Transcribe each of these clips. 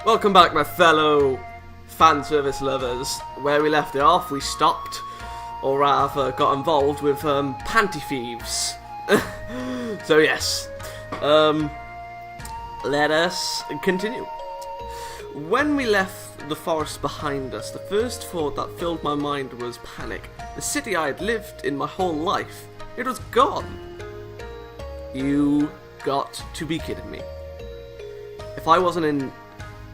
Welcome back, my fellow fanservice lovers. Where we left it off, we stopped, or rather got involved with panty thieves. So yes, let us continue. When we left the forest behind us, the first thought that filled my mind was panic. The city I had lived in my whole life, it was gone. You got to be kidding me. If I wasn't in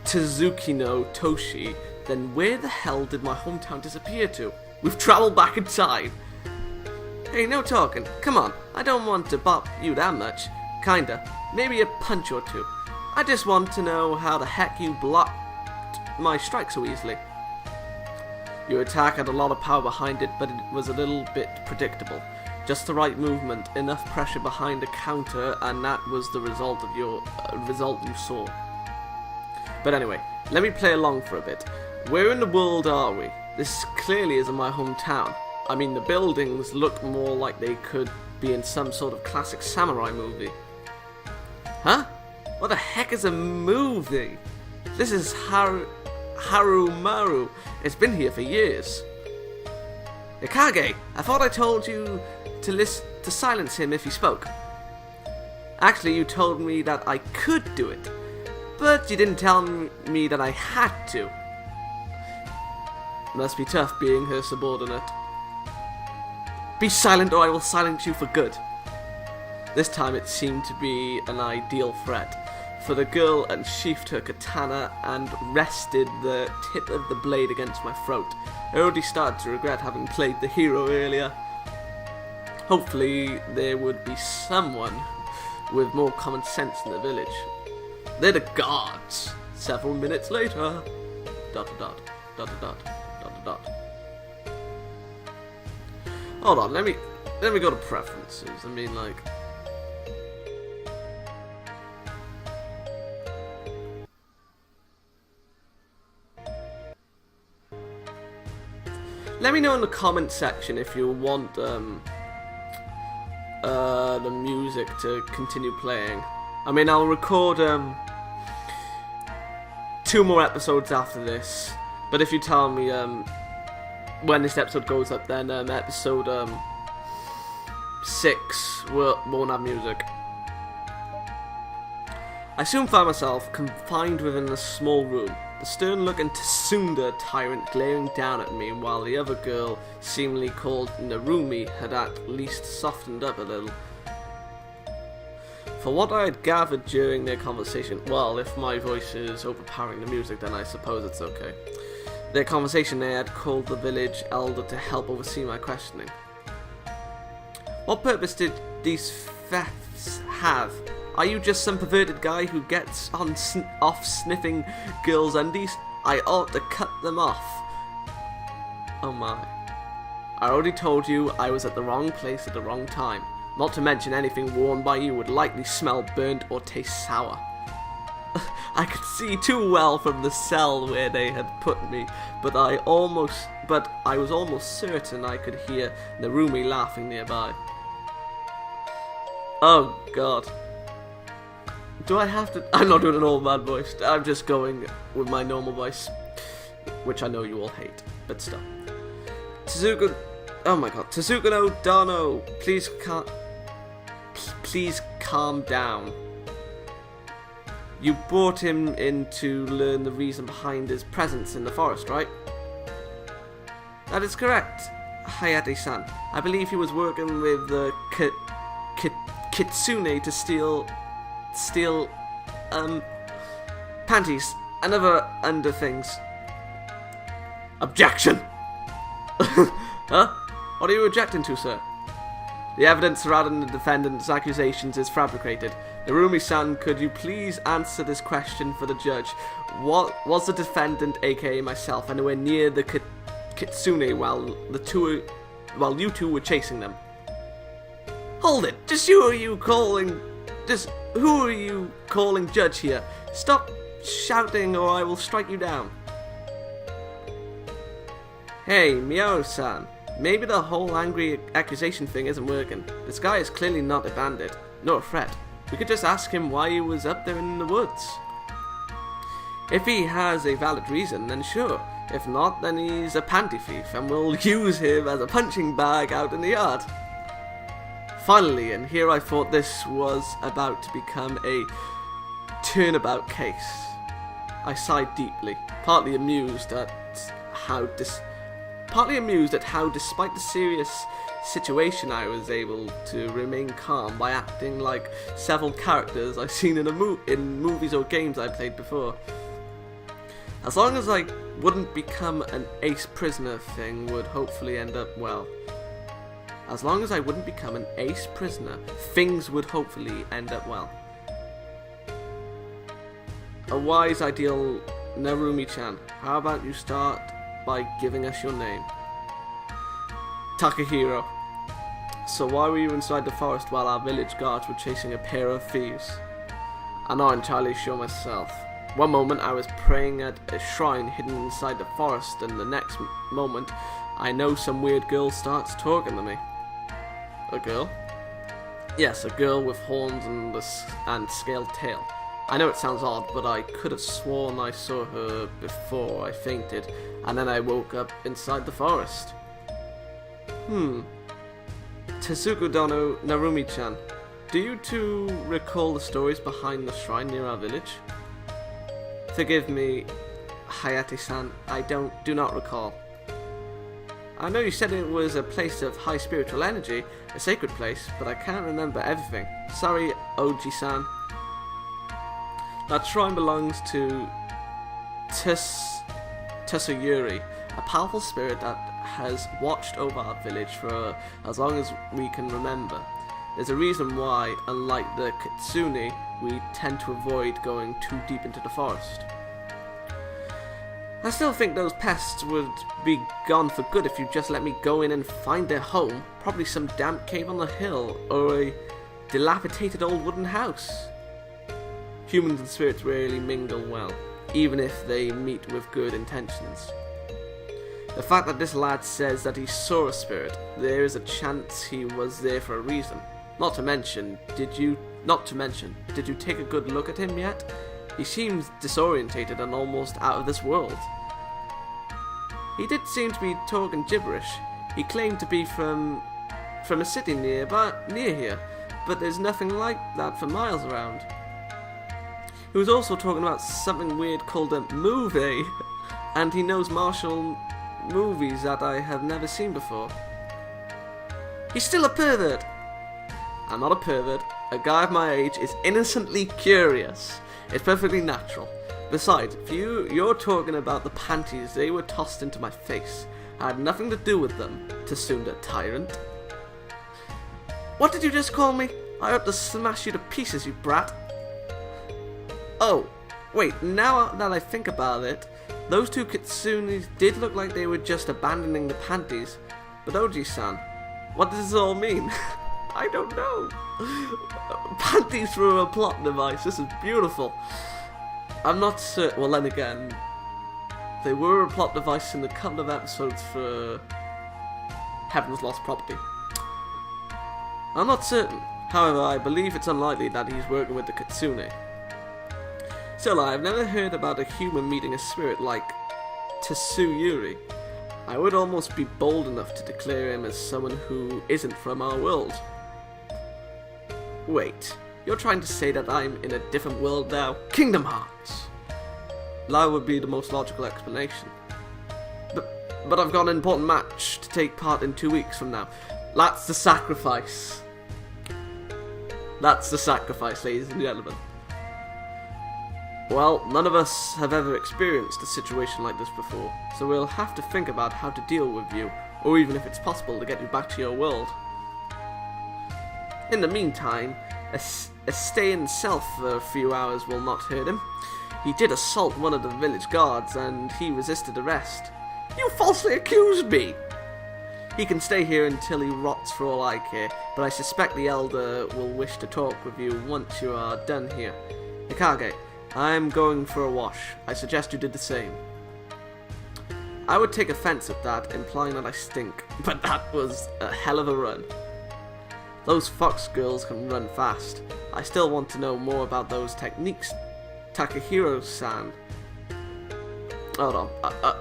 Tezuki no Toshi, then where the hell did my hometown disappear to? We've travelled back in time. Hey, no talking. Come on, I don't want to bop you that much. Kinda. Maybe a punch or two. I just want to know how the heck you blocked my strike so easily. Your attack had a lot of power behind it, but it was a little bit predictable. Just the right movement, enough pressure behind a counter, and that was the result of your result you saw. But anyway, let me play along for a bit. Where in the world are we? This clearly isn't my hometown. I mean, the buildings look more like they could be in some sort of classic samurai movie. Huh? What the heck is a movie? This is Harumaru. It's been here for years. Ikage, I thought I told you to silence him if he spoke. Actually, you told me that I could do it. But you didn't tell me that I had to. Must be tough being her subordinate. Be silent or I will silence you for good. This time it seemed to be an ideal threat, for the girl unsheathed her katana and rested the tip of the blade against my throat. I already started to regret having played the hero earlier. Hopefully there would be someone with more common sense in the village. They're the guards. Several minutes later. ... Hold on, let me go to preferences. I mean, like, let me know in the comment section if you want the music to continue playing. I mean, I'll record 2 more episodes after this, but if you tell me when this episode goes up, then episode 6 won't have music. I soon found myself confined within a small room, the stern-looking Tsunda tyrant glaring down at me, while the other girl, seemingly called Narumi, had at least softened up a little. For what I had gathered during their conversation, well, if my voice is overpowering the music, then I suppose it's okay. Their conversation, they had called the village elder to help oversee my questioning. What purpose did these thefts have? Are you just some perverted guy who gets off sniffing girls' undies? I ought to cut them off. Oh my. I already told you I was at the wrong place at the wrong time. Not to mention anything worn by you would likely smell burnt or taste sour. I could see too well from the cell where they had put me, but I was almost certain I could hear Narumi laughing nearby. Oh god. Do I have to? I'm not doing an old man voice. I'm just going with my normal voice, which I know you all hate, but still. Tezuka, oh my god, Tezuka no Dano, please calm down. You brought him in to learn the reason behind his presence in the forest, right? That is correct, Hayate-san. I believe he was working with the Kitsune to steal panties and other under things. Objection! Huh? What are you objecting to, sir? The evidence surrounding the defendant's accusations is fabricated. Narumi-san, could you please answer this question for the judge? What was the defendant, aka myself, anywhere near the Kitsune while you two were chasing them? Hold it! Who are you calling judge here? Stop shouting or I will strike you down. Hey, Miao-san. Maybe the whole angry accusation thing isn't working. This guy is clearly not a bandit, nor a threat. We could just ask him why he was up there in the woods. If he has a valid reason, then sure. If not, then he's a panty thief, and we'll use him as a punching bag out in the yard. Finally, and here I thought this was about to become a turnabout case. I sighed deeply, partly amused at how despite the serious situation I was able to remain calm by acting like several characters I've seen in movies or games I played before. As long as I wouldn't become an ace prisoner, things would hopefully end up well. As long as I wouldn't become an ace prisoner, things would hopefully end up well. A wise, ideal Narumi-chan, how about you start by giving us your name? Takahiro. So why were you inside the forest while our village guards were chasing a pair of thieves? I'm not entirely sure myself. One moment I was praying at a shrine hidden inside the forest, and the next moment I know some weird girl starts talking to me. A girl? Yes, a girl with horns and scaled tail. I know it sounds odd, but I could have sworn I saw her before I fainted, and then I woke up inside the forest. Tezuka Dono Narumi-chan, do you two recall the stories behind the shrine near our village? Forgive me, Hayate-san, I do not recall. I know you said it was a place of high spiritual energy, a sacred place, but I can't remember everything. Sorry, Oji-san. That shrine belongs to Tsusayuri, a powerful spirit that has watched over our village for as long as we can remember. There's a reason why, unlike the Kitsune, we tend to avoid going too deep into the forest. I still think those pests would be gone for good if you just let me go in and find their home, probably some damp cave on the hill, or a dilapidated old wooden house. Humans and spirits rarely mingle well, even if they meet with good intentions. The fact that this lad says that he saw a spirit, there is a chance he was there for a reason. Not to mention, did you take a good look at him yet? He seems disorientated and almost out of this world. He did seem to be talking gibberish. He claimed to be from a city near here, but there's nothing like that for miles around. He was also talking about something weird called a movie, and he knows martial movies that I have never seen before. He's still a pervert. I'm not a pervert. A guy of my age is innocently curious. It's perfectly natural. Besides, if you're talking about the panties, they were tossed into my face. I had nothing to do with them, Tsunda tyrant. What did you just call me? I ought to smash you to pieces, you brat. Oh, wait, now that I think about it, those two kitsunes did look like they were just abandoning the panties. But Oji-san, what does this all mean? I don't know. Panties through a plot device, this is beautiful. I'm not certain, well then again, they were a plot device in a couple of episodes for Heaven's Lost Property. I'm not certain, however I believe it's unlikely that he's working with the kitsune. Still, I've never heard about a human meeting a spirit like Tsusayuri. I would almost be bold enough to declare him as someone who isn't from our world. Wait, you're trying to say that I'm in a different world now? Kingdom Hearts! That would be the most logical explanation. But I've got an important match to take part in 2 weeks from now. That's the sacrifice. That's the sacrifice, ladies and gentlemen. Well, none of us have ever experienced a situation like this before, so we'll have to think about how to deal with you, or even if it's possible to get you back to your world. In the meantime, a stay in cell for a few hours will not hurt him. He did assault one of the village guards, and he resisted arrest. You falsely accused me! He can stay here until he rots for all I care, but I suspect the Elder will wish to talk with you once you are done here. Hikage, I'm going for a wash. I suggest you did the same. I would take offense at that, implying that I stink, but that was a hell of a run. Those fox girls can run fast. I still want to know more about those techniques, Takahiro-san. Hold on.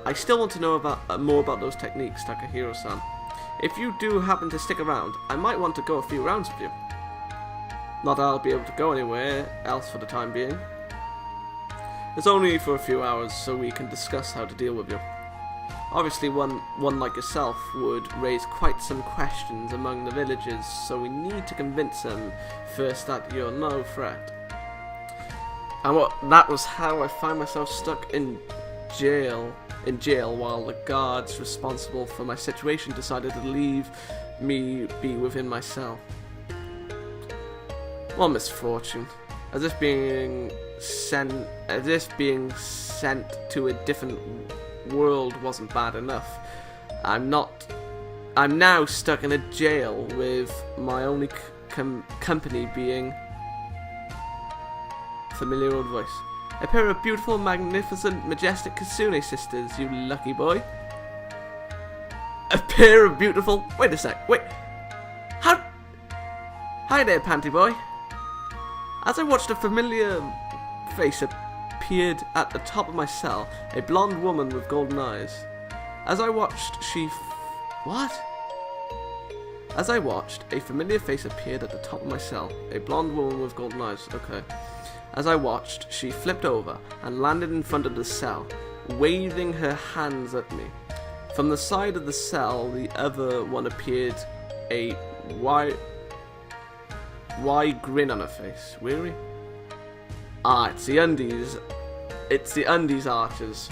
I still want to know about more about those techniques, Takahiro-san. If you do happen to stick around, I might want to go a few rounds with you. Not that I'll be able to go anywhere else for the time being. It's only for a few hours, so we can discuss how to deal with you. Obviously, one like yourself would raise quite some questions among the villagers, so we need to convince them first that you're no threat. And that was how I find myself stuck in jail while the guards responsible for my situation decided to leave me be within my cell. What misfortune. As if being sent to a different world wasn't bad enough. I'm now stuck in a jail with my only company being familiar old voice. A pair of beautiful, magnificent, majestic Kitsune sisters, you lucky boy. A pair of beautiful... Wait a sec, wait. How... Hi there, panty boy. As I watched a familiar face appeared at the top of my cell, a blonde woman with golden eyes. As I watched, As I watched, a familiar face appeared at the top of my cell, a blonde woman with golden eyes. Okay. As I watched, she flipped over and landed in front of the cell, waving her hands at me. From the side of the cell, the other one appeared, a wide grin on her face. Weary? Ah, it's the undies. It's the undies archers.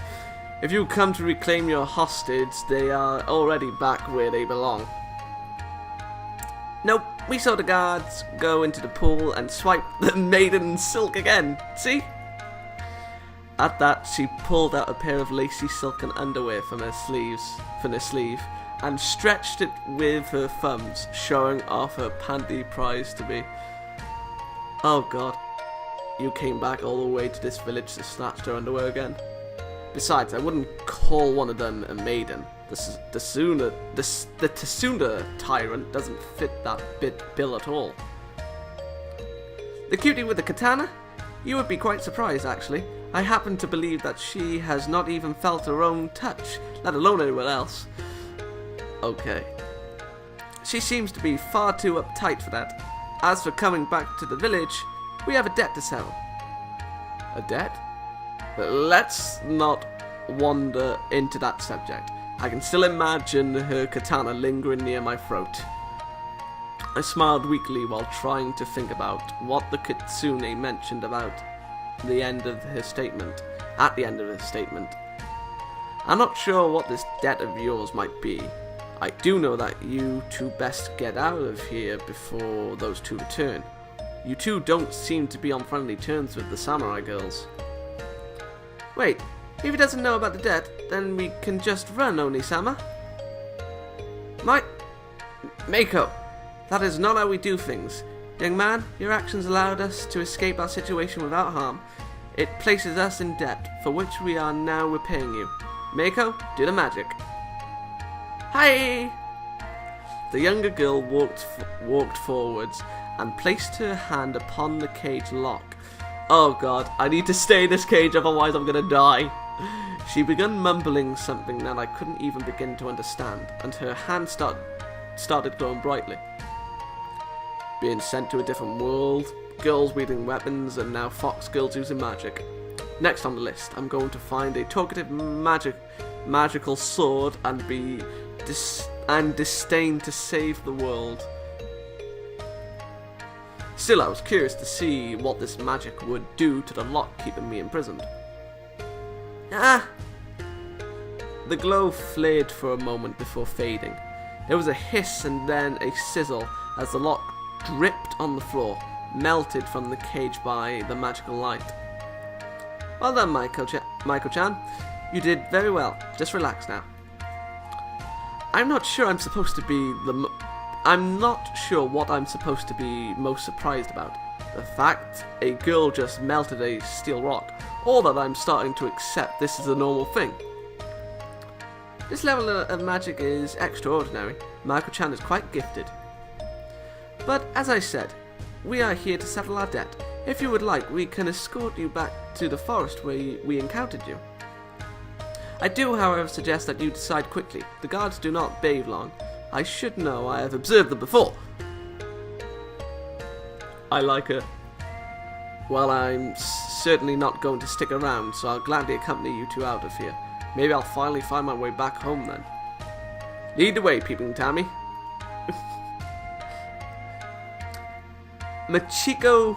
If you come to reclaim your hostage, they are already back where they belong. Nope, we saw the guards go into the pool and swipe the maiden silk again. See? At that, she pulled out a pair of lacy silken underwear from her sleeve, and stretched it with her thumbs, showing off her panty prize to me. Oh god, you came back all the way to this village to snatch her underwear again? Besides, I wouldn't call one of them a maiden. The Tsuna tyrant doesn't fit that bill at all. The cutie with the katana? You would be quite surprised, actually. I happen to believe that she has not even felt her own touch, let alone anyone else. Okay. She seems to be far too uptight for that. As for coming back to the village, we have a debt to settle. A debt? Let's not wander into that subject. I can still imagine her katana lingering near my throat. I smiled weakly while trying to think about what the kitsune mentioned about at the end of her statement. I'm not sure what this debt of yours might be. I do know that you two best get out of here before those two return. You two don't seem to be on friendly terms with the samurai girls. Wait, if he doesn't know about the debt, then we can just run, Oni-sama. Mako, that is not how we do things. Young man, your actions allowed us to escape our situation without harm. It places us in debt, for which we are now repaying you. Mako, do the magic. Hi! The younger girl walked forwards and placed her hand upon the cage lock. Oh god, I need to stay in this cage, otherwise I'm gonna die. She began mumbling something that I couldn't even begin to understand, and her hand started glowing brightly. Being sent to a different world, girls wielding weapons, and now fox girls using magic. Next on the list, I'm going to find a talkative magical sword and disdain to save the world. Still, I was curious to see what this magic would do to the lock keeping me imprisoned. The glow flared for a moment before fading. There was a hiss and then a sizzle as the lock dripped on the floor, melted from the cage by the magical light. Well done, Maiko-chan. You did very well. Just relax now. I'm not sure what I'm supposed to be most surprised about. The fact a girl just melted a steel rock, or that I'm starting to accept this is a normal thing. This level of magic is extraordinary. Maiko-chan is quite gifted. But as I said, we are here to settle our debt. If you would like, we can escort you back to the forest where we encountered you. I do, however, suggest that you decide quickly. The guards do not bathe long. I should know, I have observed them before. I like her. Well, I'm certainly not going to stick around, so I'll gladly accompany you two out of here. Maybe I'll finally find my way back home then. Lead the way, Peeping Tommy. Machiko...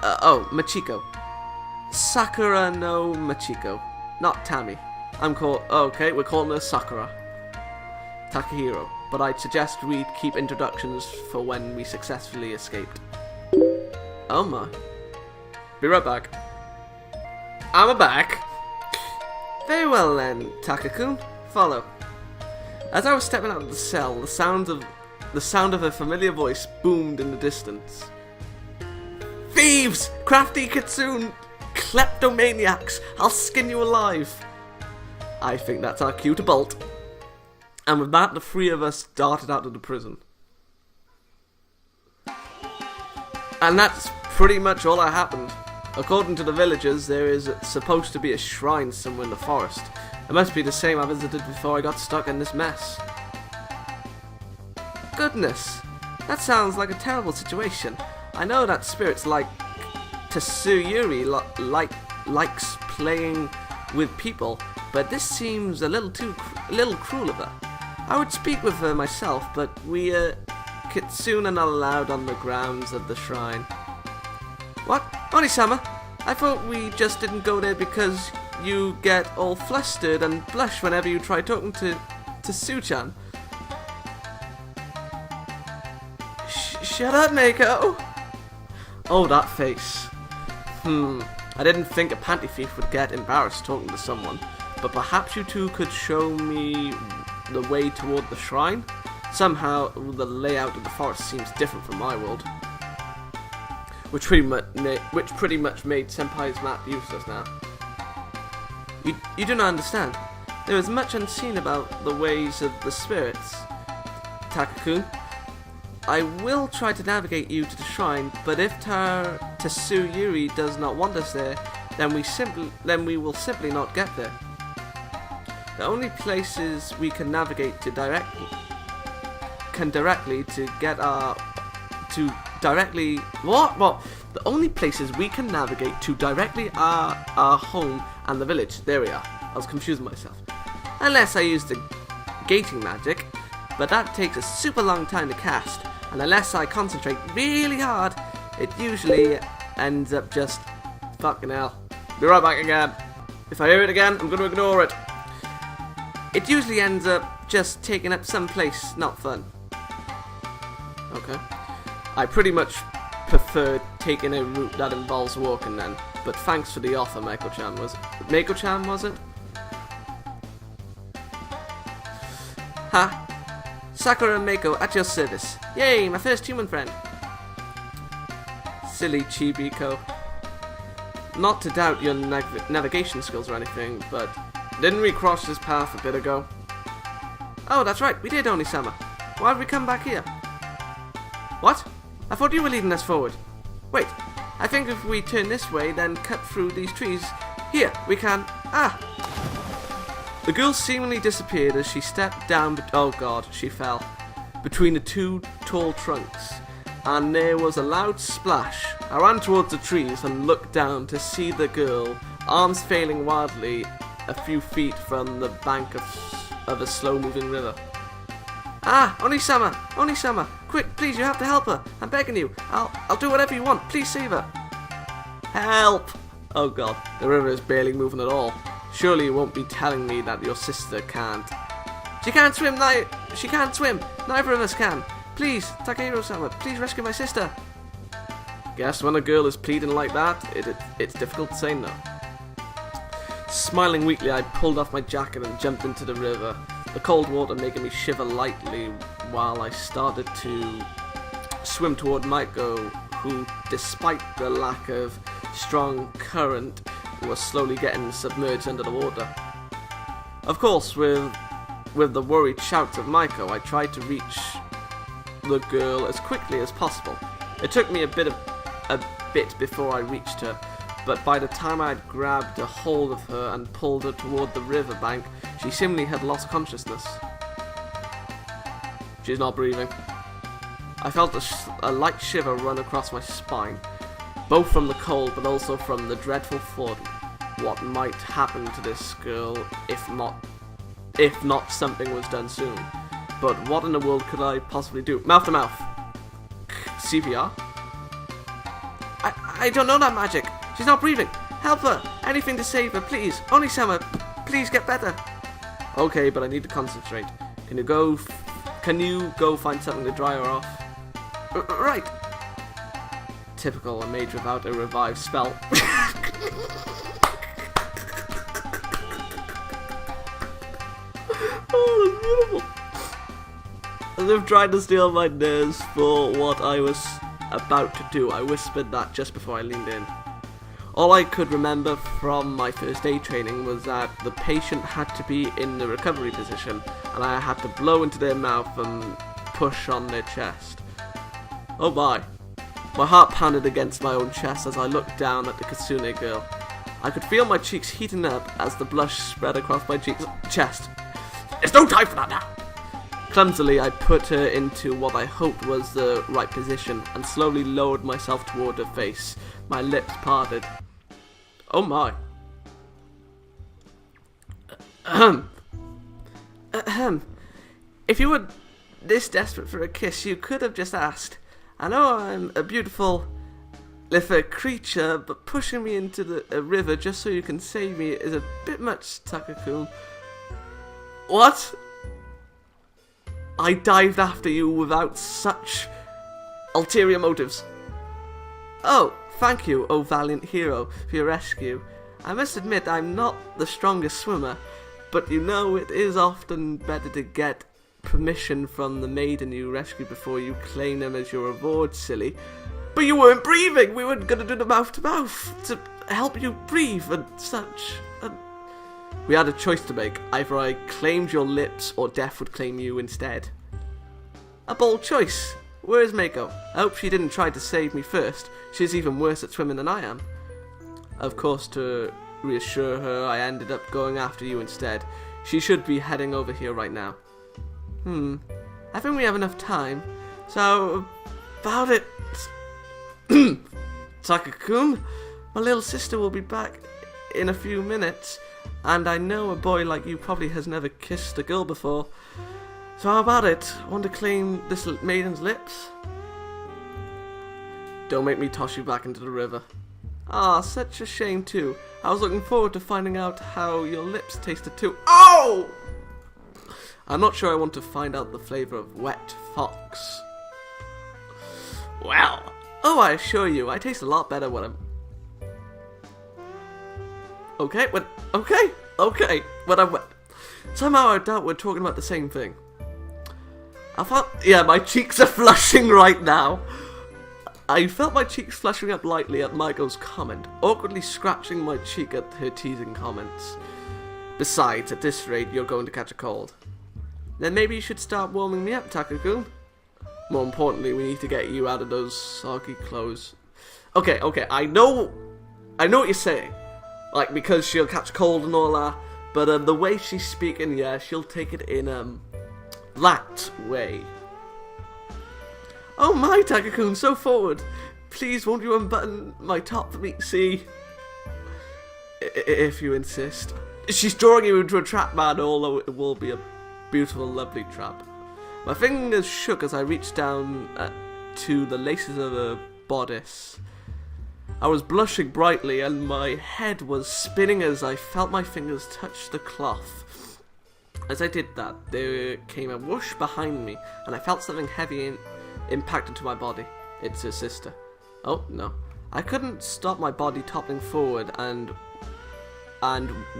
Machiko. Sakura no Machiko. Not Tammy. Okay, we're calling her Sakura Takahiro. But I'd suggest we keep introductions for when we successfully escaped. Oh my. Be right back. I'm back. Very well then, Takakun. Follow. As I was stepping out of the cell, the sound of a familiar voice boomed in the distance. Thieves! Crafty Kitsune! Kleptomaniacs! I'll skin you alive! I think that's our cue to bolt. And with that, the three of us darted out of the prison. And that's pretty much all that happened. According to the villagers, there is supposed to be a shrine somewhere in the forest. It must be the same I visited before I got stuck in this mess. Goodness, that sounds like a terrible situation. I know that spirits like Tsuyuri likes playing with people, but this seems a little cruel of her. I would speak with her myself, but we Kitsune are not allowed on the grounds of the shrine. What? Oni-sama? I thought we just didn't go there because you get all flustered and blush whenever you try talking to Su-chan. Shut up, Mako! Oh, that face. I didn't think a panty thief would get embarrassed talking to someone, but perhaps you two could show me the way toward the shrine? Somehow, the layout of the forest seems different from my world. Which pretty much made Senpai's map useless now. You do not understand. There is much unseen about the ways of the spirits, Takakun. I will try to navigate you to the shrine, but if Tsuyuri does not want us there, then we will simply not get there. The only places we can navigate to directly the only places we can navigate to directly are our home and the village. There we are. I was confusing myself. Unless I use the gating magic, but that takes a super long time to cast, and unless I concentrate really hard, it usually ends up just fucking hell. Be right back again. If I hear it again, I'm going to ignore it. It usually ends up just taking up some place not fun. Okay. I pretty much prefer taking a route that involves walking then, but thanks for the offer, Mako-chan, was it? Mako-chan, was it? Ha! Sakura and Mako at your service. Yay, my first human friend. Silly Chibiko. Not to doubt your navigation skills or anything, but didn't we cross this path a bit ago? Oh, that's right, we did, Oni-sama. Why did we come back here? What? I thought you were leading us forward. Wait, I think if we turn this way, then cut through these trees. Here, we can... Ah! The girl seemingly disappeared as she stepped down... Oh god, she fell. Between the two tall trunks. And there was a loud splash. I ran towards the trees and looked down to see the girl, arms flailing wildly, a few feet from the bank of a slow-moving river. Ah, Oni-sama! Oni-sama! Quick, please, you have to help her! I'm begging you! I'll do whatever you want! Please save her! Help! Oh god, the river is barely moving at all. Surely you won't be telling me that your sister can't. She can't swim! She can't swim! Neither of us can! Please, Takahiro-sama, please rescue my sister! Guess when a girl is pleading like that, it's difficult to say no. Smiling weakly, I pulled off my jacket and jumped into the river. The cold water making me shiver lightly while I started to swim toward Mako, who, despite the lack of strong current, was slowly getting submerged under the water. Of course, with the worried shouts of Mako, I tried to reach the girl as quickly as possible. It took me a bit before I reached her, but by the time I had grabbed a hold of her and pulled her toward the riverbank, she seemingly had lost consciousness. She's not breathing. I felt a light shiver run across my spine, both from the cold but also from the dreadful thought what might happen to this girl if not something was done soon. But what in the world could I possibly do? Mouth to mouth. CPR? I don't know that magic. She's not breathing. Help her. Anything to save her, please. Oni-sama, please get better. Okay, but I need to concentrate. Can you go find something to dry her off? Right. Typical, a mage without a revive spell. Oh, that's beautiful. As if trying to steal my nerves for what I was about to do, I whispered that just before I leaned in. All I could remember from my first aid training was that the patient had to be in the recovery position, and I had to blow into their mouth and push on their chest. Oh my. My heart pounded against my own chest as I looked down at the Kitsune girl. I could feel my cheeks heating up as the blush spread across my chest. There's no time for that now! Clumsily, I put her into what I hoped was the right position and slowly lowered myself toward her face. My lips parted. Oh my. If you were this desperate for a kiss, you could have just asked. I know I'm a beautiful little creature, but pushing me into the river just so you can save me is a bit much, Takakun. What? I dived after you without such ulterior motives. Oh, thank you, oh valiant hero, for your rescue. I must admit I'm not the strongest swimmer, but you know it is often better to get permission from the maiden you rescued before you claim them as your reward, silly. But you weren't breathing! We were going to do the mouth-to-mouth to help you breathe and such. We had a choice to make. Either I claimed your lips or death would claim you instead. A bold choice. Where's Mako? I hope she didn't try to save me first. She's even worse at swimming than I am. Of course, to reassure her, I ended up going after you instead. She should be heading over here right now. I think we have enough time. So, about it. Takakun, my little sister will be back in a few minutes. And I know a boy like you probably has never kissed a girl before. So how about it? Want to claim this maiden's lips? Don't make me toss you back into the river. Ah, such a shame too. I was looking forward to finding out how your lips tasted too. Oh! I'm not sure I want to find out the flavour of wet fox. Well, oh, I assure you, I taste a lot better when I'm... Okay, when I'm wet. Somehow I doubt we're talking about the same thing. Yeah, my cheeks are flushing right now. I felt my cheeks flushing up lightly at Maiko's comment, awkwardly scratching my cheek at her teasing comments. Besides, at this rate, you're going to catch a cold. Then maybe you should start warming me up, Takakun. More importantly, we need to get you out of those soggy clothes. Okay, I know what you're saying. Like, because she'll catch cold and all that. But the way she's speaking, yeah, she'll take it in that way. Oh my, Takakun, so forward. Please, won't you unbutton my top for me? See? If you insist. She's drawing you into a trap, man, although it will be a beautiful, lovely trap. My fingers shook as I reached down to the laces of her bodice. I was blushing brightly and my head was spinning as I felt my fingers touch the cloth. As I did that, there came a whoosh behind me and I felt something heavy impact into my body. It's her sister. Oh, no. I couldn't stop my body toppling forward and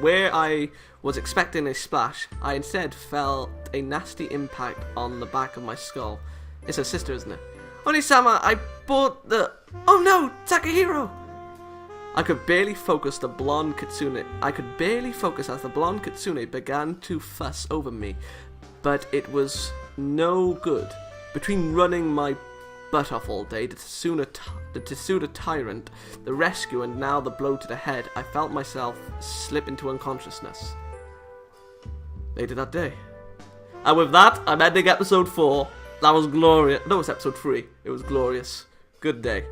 where I was expecting a splash, I instead felt a nasty impact on the back of my skull. It's her sister, isn't it? Oni-sama, I bought the... Oh no, Takahiro! I could barely focus as the blonde kitsune began to fuss over me, but it was no good. Between running my butt off all day, the Tsuda tyrant, the rescue, and now the blow to the head, I felt myself slip into unconsciousness. Later that day. And with that, I'm ending episode 4. That was glorious. No, it was episode 3. It was glorious. Good day.